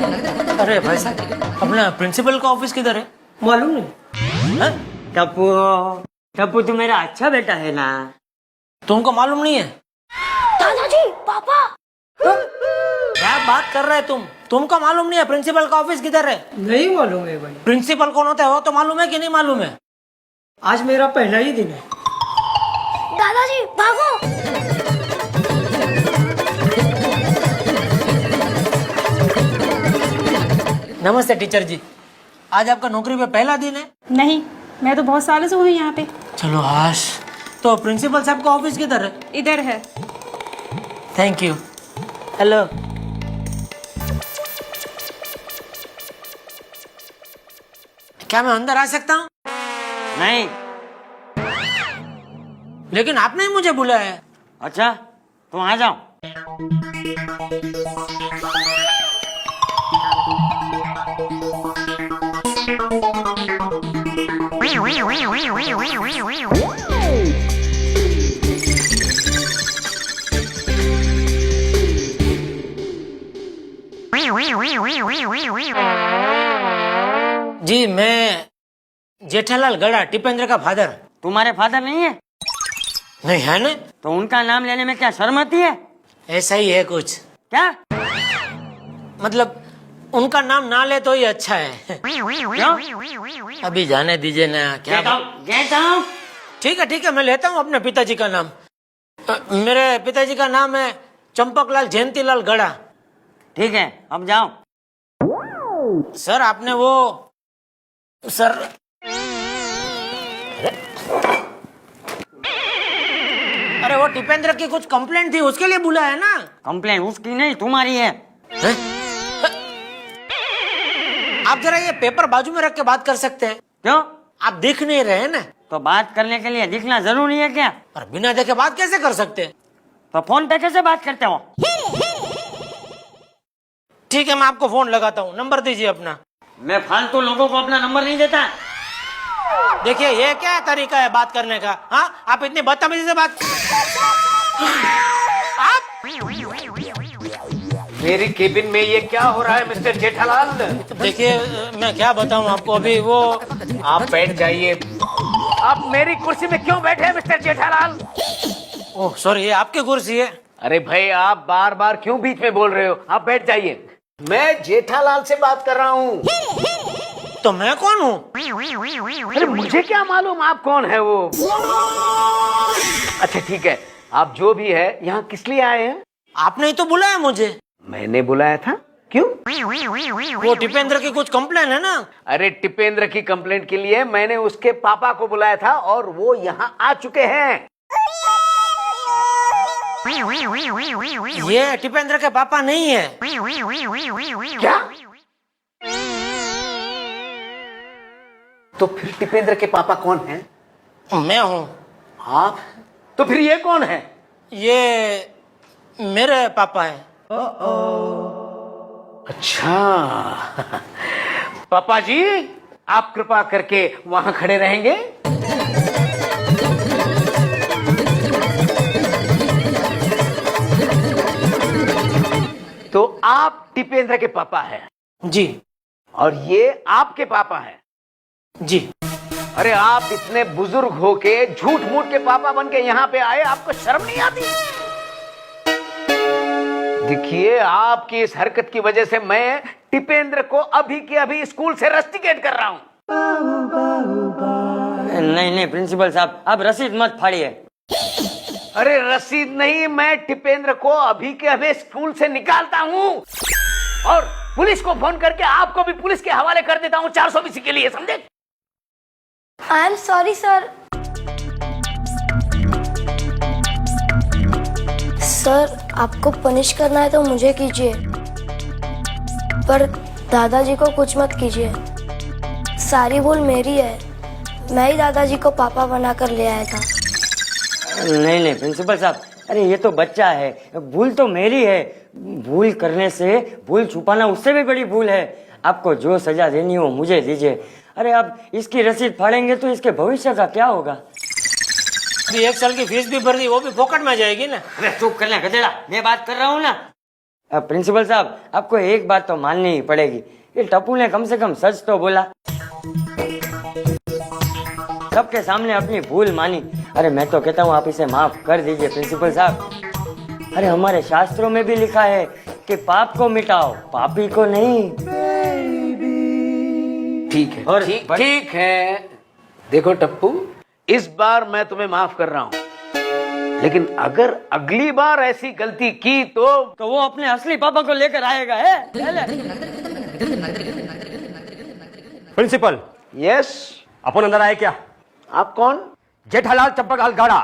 अरे भाई साहब, अपना प्रिंसिपल का ऑफिस किधर है? मालूम नहीं। हैं? टप्पू, टप्पू तू मेरा अच्छा बेटा है ना। तुमको मालूम नहीं है? दादाजी, पापा। क्या बात कर रहे हैं तुमको मालूम नहीं है प्रिंसिपल का ऑफिस किधर है? नहीं मालूम है भाई। प्रिंसिपल कौन होता है वो तो मालूम है कि नहीं मालूम है? आज मेरा पहला ही दिन है। दादाजी भागो। नमस्ते टीचर जी, आज आपका नौकरी पे पहला दिन है? नहीं, मैं तो बहुत सालों से हूँ यहाँ पे। चलो आश। तो प्रिंसिपल साहब का ऑफिस किधर है? इधर है। Thank you. हेलो। क्या मैं अंदर आ सकता हूँ? नहीं। लेकिन आपने ही मुझे बुलाया है। अच्छा, तुम आ जाओ। जी, मैं जेठालाल गड़ा, टिपेंद्र का फादर। तुम्हारे फादर नहीं है? नहीं है ना? तो उनका नाम लेने में क्या शर्म आती है? ऐसा ही है कुछ। क्या? मतलब उनका नाम ना ले तो ही अच्छा है। क्यों? अभी जाने दीजिए ना। क्या गेट आउट। ठीक है, मैं लेता हूँ अपने पिताजी का नाम। मेरे पिताजी का नाम है चंपकलाल जयंतीलाल गड़ा। ठीक है, अब जाओ। सर, आपने वो सर अरे वो टिपेंद्र की कुछ कंप्लेंट थी, उसके लिए बुलाया है ना? कंप्लेंट उसकी नहीं, तुम्हारी है। आप जरा ये पेपर बाजू में रख के बात कर सकते हैं? क्यों? आप दिख नहीं रहे ना। तो बात करने के लिए दिखना जरूरी है क्या? पर बिना देखे बात कैसे कर सकते हैं? तो फोन पे कैसे बात करते हो? ठीक है, मैं आपको फोन लगाता हूँ, नंबर दीजिए अपना। मैं फालतू लोगों को अपना नंबर नहीं देता। देखिए, ये क्या तरीका है बात करने का? हाँ, आप इतनी बदतमीजी से बात। आप मेरी केबिन में ये क्या हो रहा है मिस्टर जेठालाल? देखिए, मैं क्या बताऊं आपको। अभी वो आप बैठ जाइए। आप मेरी कुर्सी में क्यों बैठे हैं मिस्टर जेठालाल? ओह सॉरी, ये आपकी कुर्सी है। अरे भाई, आप बार बार क्यों बीच में बोल रहे हो? आप बैठ जाइए। मैं जेठालाल से बात कर रहा हूँ। तो मैं कौन हूँ? अरे मुझे क्या मालूम आप कौन है वो। अच्छा ठीक है, आप जो भी है यहाँ किस लिए आए हैं? आपने ही तो बुलाया मुझे। मैंने बुलाया था? क्यों? वो टिपेंद्र की कुछ कंप्लेन है ना? अरे टिपेंद्र की कंप्लेंट के लिए मैंने उसके पापा को बुलाया था और वो यहाँ आ चुके हैं। ये टिपेंद्र के पापा नहीं है। क्या? तो फिर टिपेंद्र के पापा कौन हैं? मैं हूँ। आप? तो फिर ये कौन है? ये मेरे पापा है। अच्छा। पापा जी, आप कृपा करके वहां खड़े रहेंगे। तो आप टिपेंद्र के पापा हैं? जी। और ये आपके पापा हैं? जी। अरे आप इतने बुजुर्ग होके झूठ मूठ के पापा बन के यहाँ पे आए, आपको शर्म नहीं आती? देखिए, आपकी इस हरकत की वजह से मैं टिपेंद्र को अभी के अभी स्कूल से रस्टिकेट कर रहा हूँ। नहीं प्रिंसिपल साहब, आप रसीद मत फाड़िए। अरे रसीद नहीं, मैं टिपेंद्र को अभी के अभी स्कूल से निकालता हूँ और पुलिस को फोन करके आपको भी पुलिस के हवाले कर देता हूँ 420 के लिए, समझे? I am sorry sir. Sir, आपको पनिश करना है तो मुझे कीजिए, पर दादाजी को कुछ मत कीजिए। सारी भूल मेरी है, मैं ही दादाजी को पापा बनाकर ले आया था। नहीं प्रिंसिपल साहब, अरे ये तो बच्चा है, भूल तो मेरी है। भूल करने से भूल छुपाना उससे भी बड़ी भूल है। आपको जो सजा देनी हो मुझे दीजिए। अरे अब इसकी रसीद फाड़ेंगे तो इसके भविष्य का क्या होगा? अभी 1 साल की फीस भी भर दी, वो भी फोकट में जाएगी ना। अरे चुप कर ले गधेड़ा, मैं बात कर रहा हूँ ना। प्रिंसिपल साहब, आपको एक बात तो माननी ही पड़ेगी, ये टप्पू ने कम से कम सच तो बोला, सबके सामने अपनी भूल मानी। अरे मैं तो कहता हूँ आप इसे माफ कर दीजिए प्रिंसिपल साहब। अरे हमारे शास्त्रों में भी लिखा है कि पाप को मिटाओ, पापी को नहीं। ठीक है, और ठीक है। देखो टप्पू, इस बार मैं तुम्हें माफ कर रहा हूं, लेकिन अगर अगली बार ऐसी गलती की तो वो अपने असली पापा को लेकर आएगा है? Principal, yes. अपन अंदर आए क्या? आप कौन? जेठालाल चंपकलाल गाड़ा।